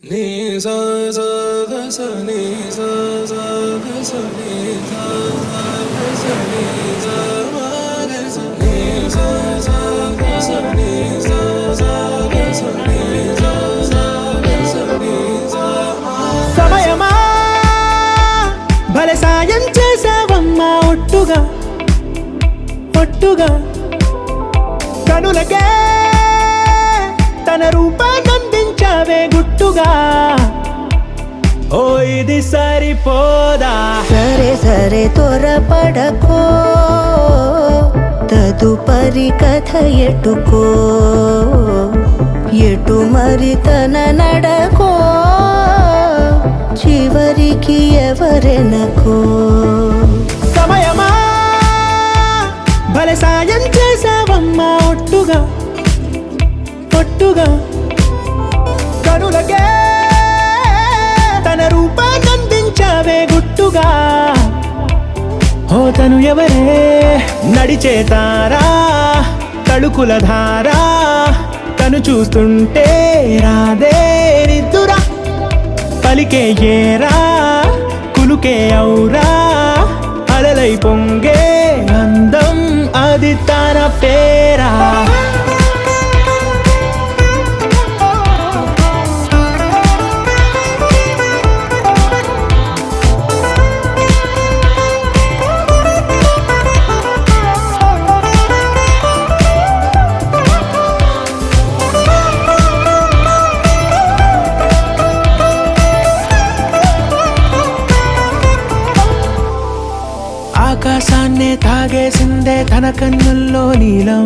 Ni sa sa ga sa ni sa sa ga sa ni sa sa ga sa ni sa ma ga sa ni sa sa ga sa ni sa sa ga sa ni sa sa ga sa ni sa ma సమయమా భలే సాయం చేసావమ్మా ఒట్టుగా ఒట్టుగా కనులకే తన రూపాన్నందించావే గుట్టుగా ఓ ఇది సరిపోదా సరే సరే త్వరపడకో తదుపరి కథ ఎటుకో ఎటు మరి తన నడకో చివరికి ఎవరెనకో సమయమా భలే సాయం చేసావమ్మా ఒట్టుగా ఒట్టుగా కనులకే తన రూపాన్నందించావే గుట్టుగా ఓ తను ఎవరే నడిచే తారా తళుకుల ధారా తను చూస్తుంటే రాదే నిద్దురా పలికే ఏరా కులుకే ఔరా అలలై పొంగే అందం అది తన పేరా ఆకాశాన్నే తాగేసిందే తన కన్నుల్లో నీలం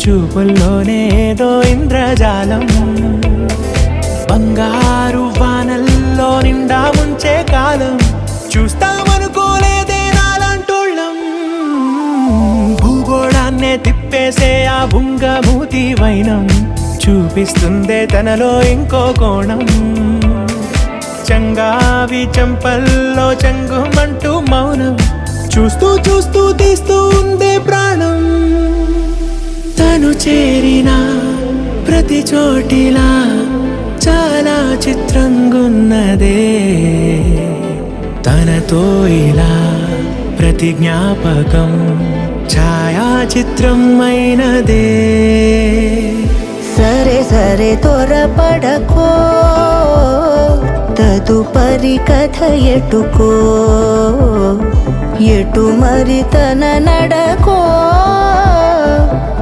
చూపుల్లోనే ఏదో ఇంద్రజాలం బంగారు వానల్లో నిండా ముంచే కాలం చూస్తామనుకోలేదే నాలాంటోళ్ళం భూగోళాన్నే తిప్పేసే ఆ బుంగమూతి వైనం చూపిస్తుందే తనలో ఇంకో కోణం చంగావి చంపల్లో చంగుమంటూ మౌనం చూస్తూ చూస్తూ తీస్తూ ఉందే ప్రాణం తను చేరిన ప్రతి చోటిలా చాలా చిత్రంగున్నదే తనతో ఇలా ప్రతి జ్ఞాపకం ఛాయాచిత్రం అయినదే సరే సరే త్వరపడకో తదుపరి కథ ఎటుకో ఎటు మరి తన నడకో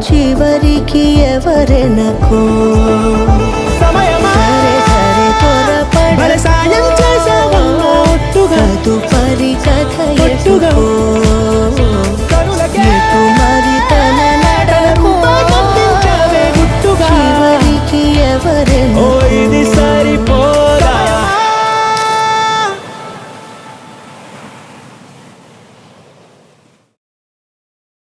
చివరికి ఎవరెనకో